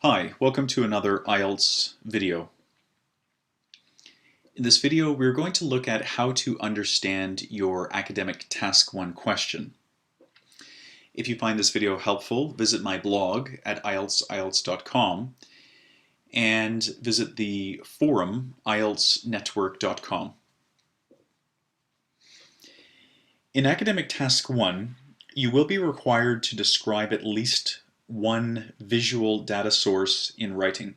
Hi, welcome to another IELTS video. In this video, we're going to look at how to understand your academic Task 1 question. If you find this video helpful, visit my blog at ielts.com and visit the forum ieltsnetwork.com. In academic Task 1, you will be required to describe at least one visual data source in writing.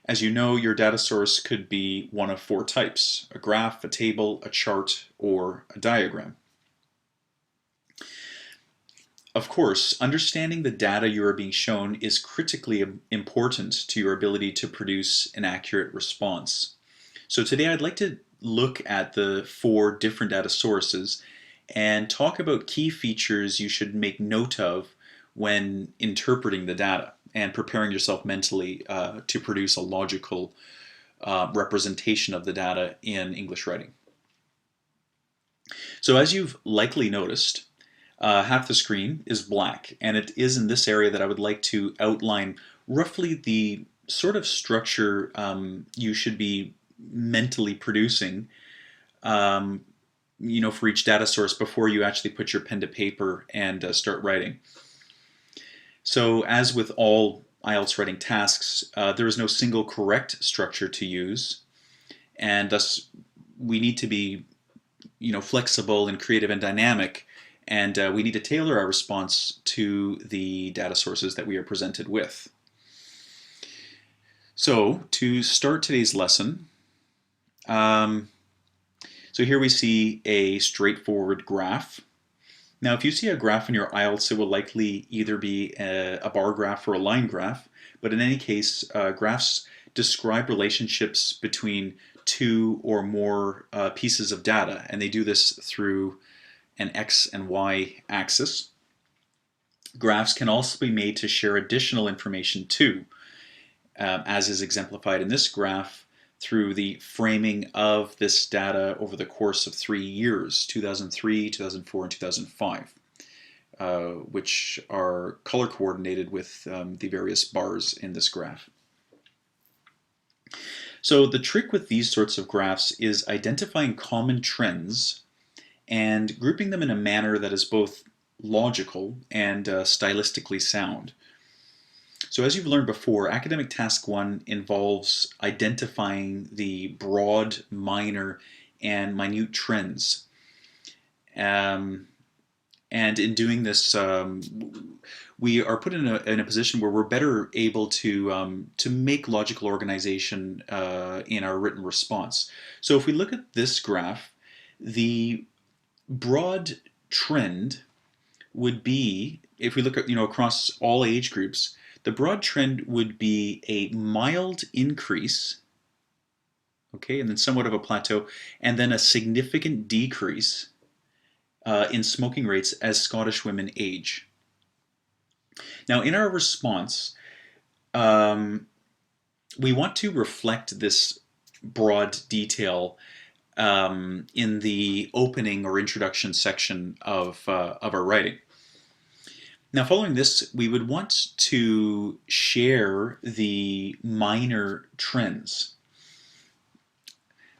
As you know, your data source could be one of four types: a graph, a table, a chart, or a diagram. Of course, understanding the data you are being shown is critically important to your ability to produce an accurate response. So today I'd like to look at the four different data sources and talk about key features you should make note of when interpreting the data and preparing yourself mentally to produce a logical representation of the data in English writing. So as you've likely noticed, half the screen is black, and it is in this area that I would like to outline roughly the sort of structure you should be mentally producing for each data source before you actually put your pen to paper and start writing. So as with all IELTS writing tasks, there is no single correct structure to use, and thus we need to be flexible and creative and dynamic, and we need to tailor our response to the data sources that we are presented with. So to start today's lesson, so here we see a straightforward graph. Now, if you see a graph in your IELTS, it will likely either be a bar graph or a line graph, but in any case, graphs describe relationships between two or more pieces of data, and they do this through an X and Y axis. Graphs can also be made to share additional information too, as is exemplified in this graph through the framing of this data over the course of 3 years, 2003, 2004, and 2005, which are color coordinated with the various bars in this graph. So the trick with these sorts of graphs is identifying common trends and grouping them in a manner that is both logical and stylistically sound. So as you've learned before, academic task 1 involves identifying the broad, minor, and minute trends. And in doing this, we are put in a position where we're better able to make logical organization in our written response. So if we look at this graph, the broad trend would be, if we look at across all age groups, the broad trend would be a mild increase, okay, and then somewhat of a plateau, and then a significant decrease in smoking rates as Scottish women age. Now, in our response, we want to reflect this broad detail in the opening or introduction section of our writing. Now, following this, we would want to share the minor trends.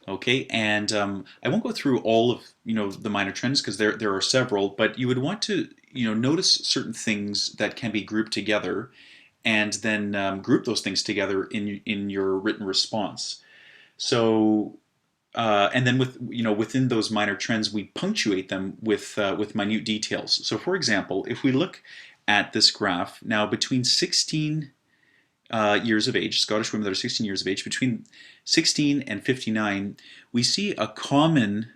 Okay, and I won't go through all of the minor trends because there are several, but you would want to notice certain things that can be grouped together, and then group those things together in your written response. So. And then within those minor trends, we punctuate them with minute details. So for example, if we look at this graph, now between 16 years of age, Scottish women that are 16 years of age, between 16 and 59, we see a common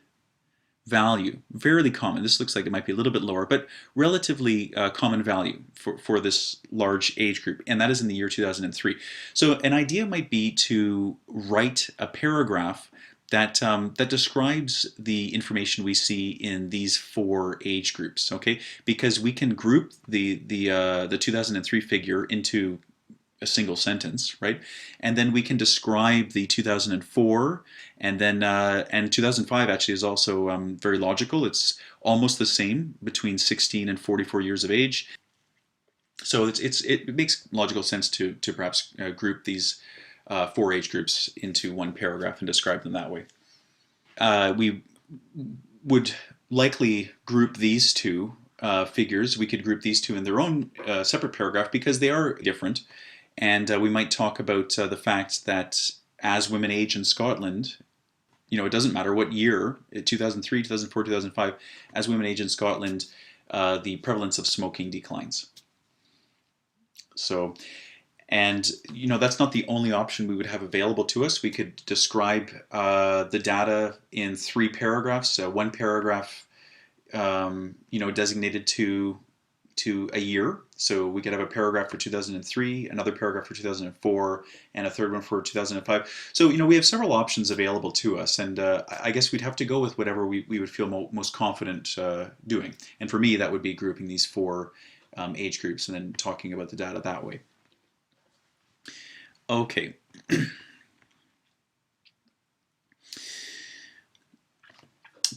value, fairly common. This looks like it might be a little bit lower, but relatively common value for this large age group, and that is in the year 2003. So an idea might be to write a paragraph that describes the information we see in these four age groups, okay? Because we can group the 2003 figure into a single sentence, right? And then we can describe the 2004, and then and 2005 actually is also very logical. It's almost the same between 16 and 44 years of age. So it makes logical sense to perhaps group these four age groups into one paragraph and describe them that way. We would likely group these two figures. We could group these two in their own separate paragraph because they are different. And we might talk about the fact that as women age in Scotland, it doesn't matter what year, 2003, 2004, 2005, as women age in Scotland, the prevalence of smoking declines. So, and that's not the only option we would have available to us. We could describe the data in three paragraphs. One paragraph, designated to a year. So we could have a paragraph for 2003, another paragraph for 2004, and a third one for 2005. So we have several options available to us, and I guess we'd have to go with whatever we would feel most confident doing. And for me, that would be grouping these four age groups and then talking about the data that way. Okay.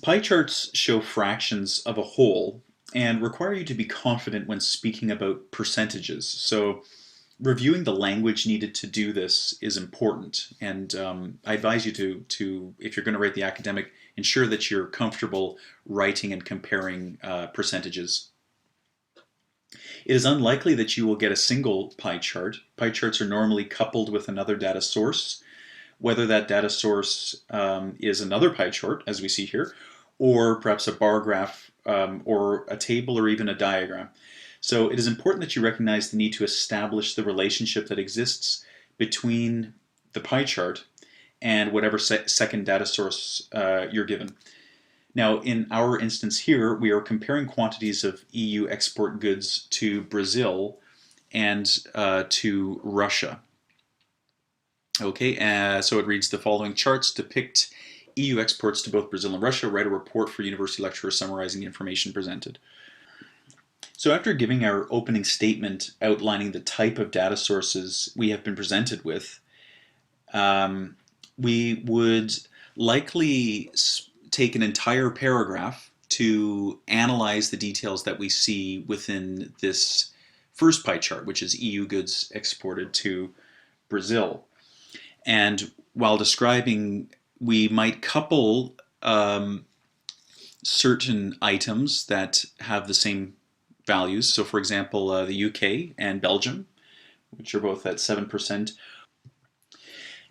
Pie charts show fractions of a whole and require you to be confident when speaking about percentages. So reviewing the language needed to do this is important, and I advise you to if you're going to write the academic, ensure that you're comfortable writing and comparing percentages. It is unlikely that you will get a single pie chart. Pie charts are normally coupled with another data source, whether that data source is another pie chart, as we see here, or perhaps a bar graph, or a table, or even a diagram. So it is important that you recognize the need to establish the relationship that exists between the pie chart and whatever second data source you're given. Now, in our instance here, we are comparing quantities of EU export goods to Brazil and to Russia. Okay, so it reads, the following charts depict EU exports to both Brazil and Russia. Write a report for university lecturer summarizing the information presented. So after giving our opening statement outlining the type of data sources we have been presented with, we would likely take an entire paragraph to analyze the details that we see within this first pie chart, which is EU goods exported to Brazil. And while describing, we might couple certain items that have the same values. So for example, the UK and Belgium, which are both at 7%.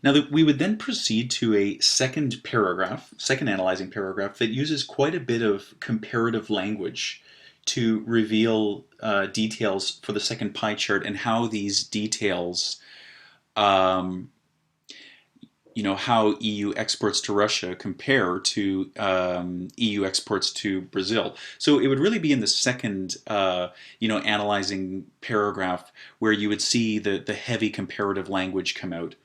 Now we would then proceed to a second analyzing paragraph that uses quite a bit of comparative language to reveal details for the second pie chart and how these details, how EU exports to Russia compare to EU exports to Brazil. So it would really be in the second, analyzing paragraph where you would see the heavy comparative language come out.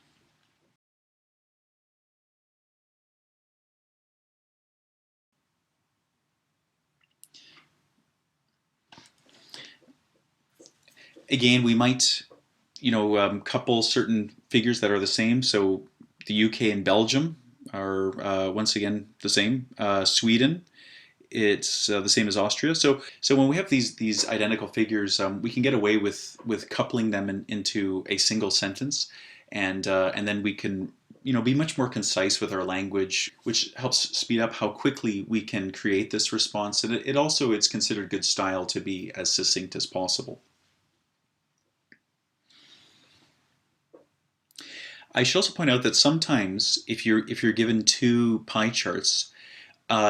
Again, we might, couple certain figures that are the same. So the UK and Belgium are once again the same. Sweden, it's the same as Austria. So when we have these identical figures, we can get away with coupling them into a single sentence, and then we can be much more concise with our language, which helps speed up how quickly we can create this response. And it's considered good style to be as succinct as possible. I should also point out that sometimes if you're given two pie charts,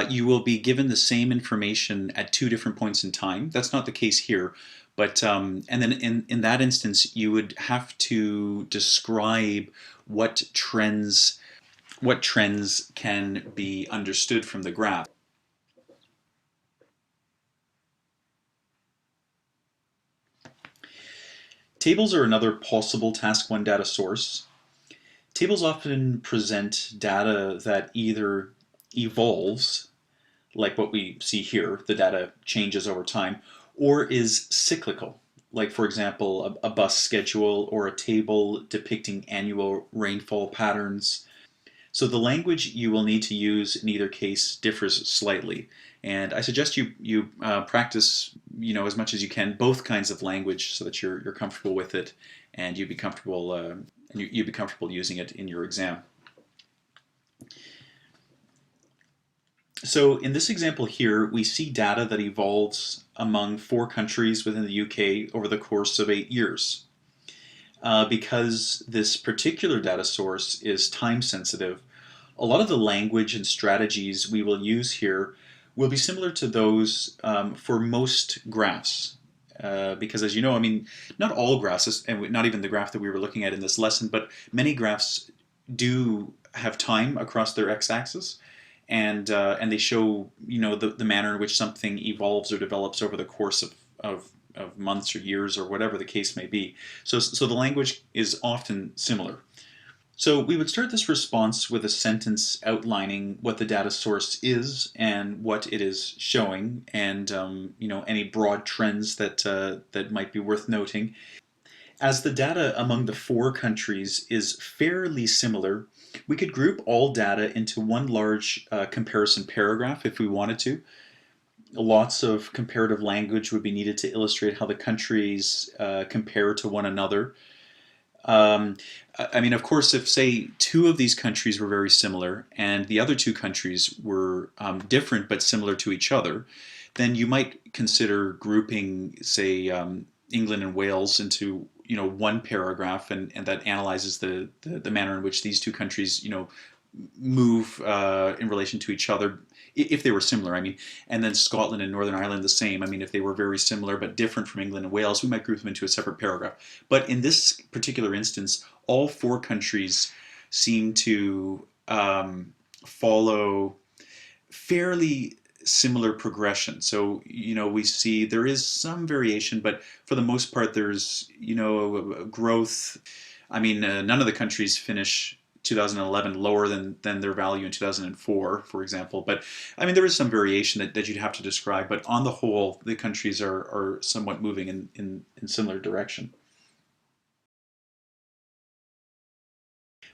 you will be given the same information at two different points in time. That's not the case here, but and then in that instance, you would have to describe what trends can be understood from the graph. Tables are another possible Task 1 data source. Tables often present data that either evolves, like what we see here, the data changes over time, or is cyclical, like for example, a bus schedule or a table depicting annual rainfall patterns. So the language you will need to use in either case differs slightly. And I suggest you practice, as much as you can, both kinds of language so that you're comfortable with it, and you'd be comfortable using it in your exam. So in this example here, we see data that evolves among 4 countries within the UK over the course of 8 years. Because this particular data source is time sensitive, a lot of the language and strategies we will use here will be similar to those for most graphs. Because as you know, I mean, not all graphs, and not even the graph that we were looking at in this lesson, but many graphs do have time across their x-axis, and they show the manner in which something evolves or develops over the course of months or years or whatever the case may be. So the language is often similar. So we would start this response with a sentence outlining what the data source is and what it is showing, and any broad trends that might be worth noting. As the data among the 4 countries is fairly similar, we could group all data into one large comparison paragraph if we wanted to. Lots of comparative language would be needed to illustrate how the countries compare to one another. I mean, of course, if say 2 of these countries were very similar and the other 2 countries were different but similar to each other, then you might consider grouping, say, England and Wales into one paragraph, and that analyzes the manner in which these 2 countries move in relation to each other if they were similar. I mean, and then Scotland and Northern Ireland the same. I mean, if they were very similar but different from England and Wales, we might group them into a separate paragraph. But in this particular instance, all 4 countries seem to follow fairly similar progression. So we see there is some variation, but for the most part, there's growth. I mean, none of the countries finish 2011 lower than their value in 2004, for example. But I mean, there is some variation that you'd have to describe. But on the whole, the countries are somewhat moving in similar direction.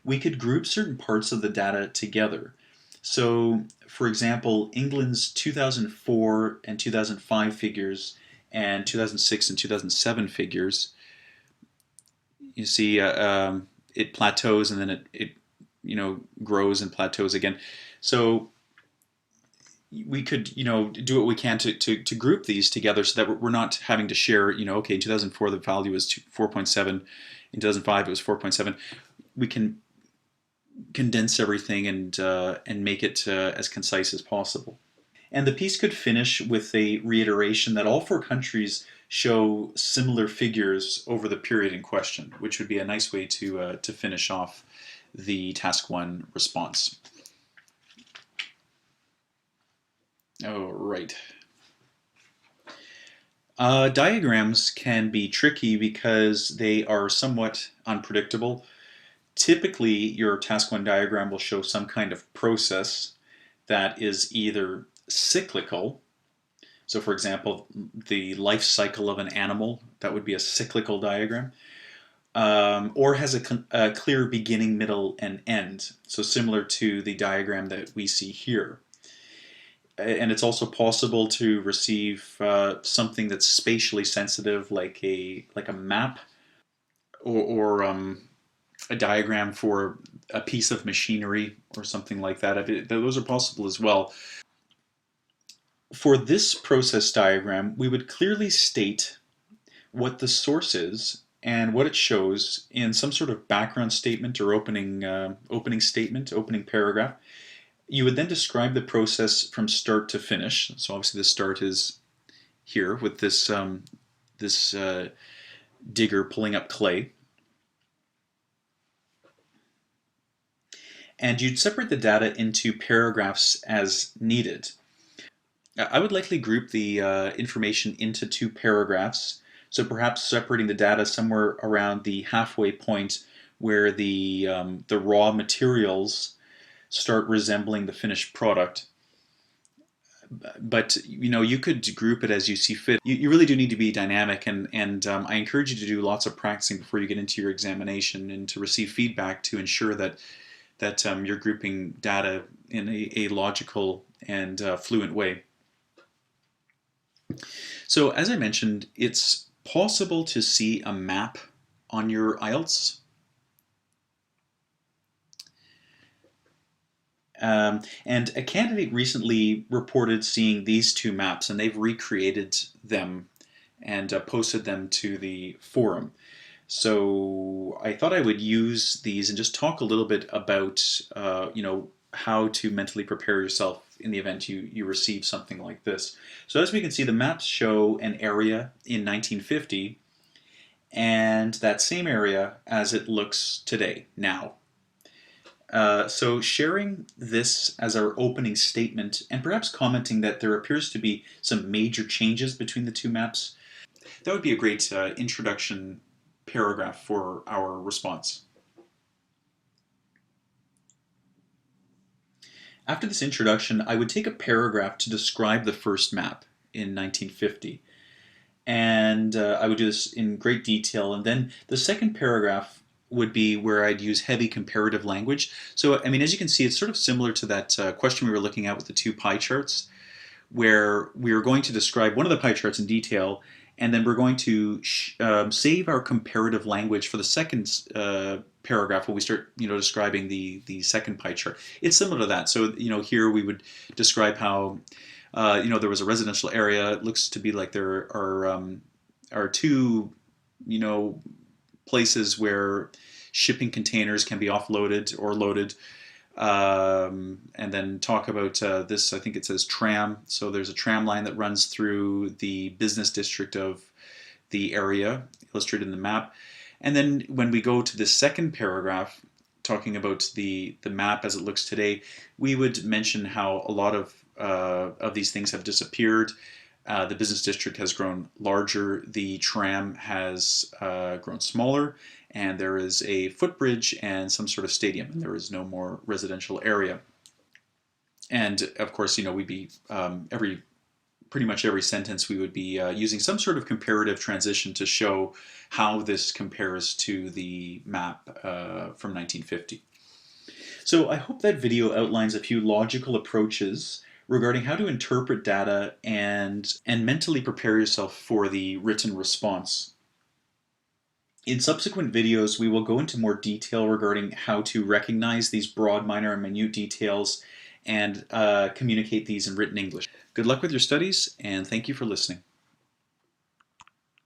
We could group certain parts of the data together. So, for example, England's 2004 and 2005 figures and 2006 and 2007 figures, you see it plateaus and then it grows and plateaus again. So we could do what we can to group these together so that we're not having to share, okay, in 2004 the value was 4.7, in 2005 it was 4.7. We can condense everything and make it as concise as possible. And the piece could finish with a reiteration that all 4 countries show similar figures over the period in question, which would be a nice way to finish off the task 1 response. Oh, right. Diagrams can be tricky because they are somewhat unpredictable. Typically, your task 1 diagram will show some kind of process that is either cyclical. So for example, the life cycle of an animal, that would be a cyclical diagram. Or has a clear beginning, middle, and end. So similar to the diagram that we see here. And it's also possible to receive something that's spatially sensitive, like a map, or a diagram for a piece of machinery or something like that. Those are possible as well. For this process diagram, we would clearly state what the source is and what it shows in some sort of background statement or opening statement, opening paragraph. You would then describe the process from start to finish. So obviously the start is here with this digger pulling up clay. And you'd separate the data into paragraphs as needed. I would likely group the information into 2 paragraphs. So perhaps separating the data somewhere around the halfway point where the raw materials start resembling the finished product. But you could group it as you see fit. You really do need to be dynamic, and I encourage you to do lots of practicing before you get into your examination and to receive feedback to ensure that you're grouping data in a logical and fluent way. So as I mentioned, it's possible to see a map on your IELTS. And a candidate recently reported seeing these two maps, and they've recreated them and posted them to the forum. So I thought I would use these and just talk a little bit about, how to mentally prepare yourself in the event you receive something like this. So as we can see, the maps show an area in 1950 and that same area as it looks today, now. So sharing this as our opening statement and perhaps commenting that there appears to be some major changes between the two maps, that would be a great introduction paragraph for our response. After this introduction, I would take a paragraph to describe the first map in 1950. And I would do this in great detail. And then the second paragraph would be where I'd use heavy comparative language. So, I mean, as you can see, it's sort of similar to that question we were looking at with the two pie charts, where we are going to describe one of the pie charts in detail, and then we're going to save our comparative language for the second paragraph when we start, describing the second pie chart. It's similar to that. So, here we would describe how, there was a residential area. It looks to be like there are two, places where shipping containers can be offloaded or loaded. And then talk about this, I think it says tram. So there's a tram line that runs through the business district of the area, illustrated in the map. And then when we go to the second paragraph, talking about the map as it looks today, we would mention how a lot of these things have disappeared. The business district has grown larger, the tram has grown smaller, and there is a footbridge and some sort of stadium, and there is no more residential area. And of course, we'd be pretty much every sentence we would be using some sort of comparative transition to show how this compares to the map from 1950. So I hope that video outlines a few logical approaches regarding how to interpret data and mentally prepare yourself for the written response. In subsequent videos, we will go into more detail regarding how to recognize these broad, minor, and minute details and communicate these in written English. Good luck with your studies, and thank you for listening.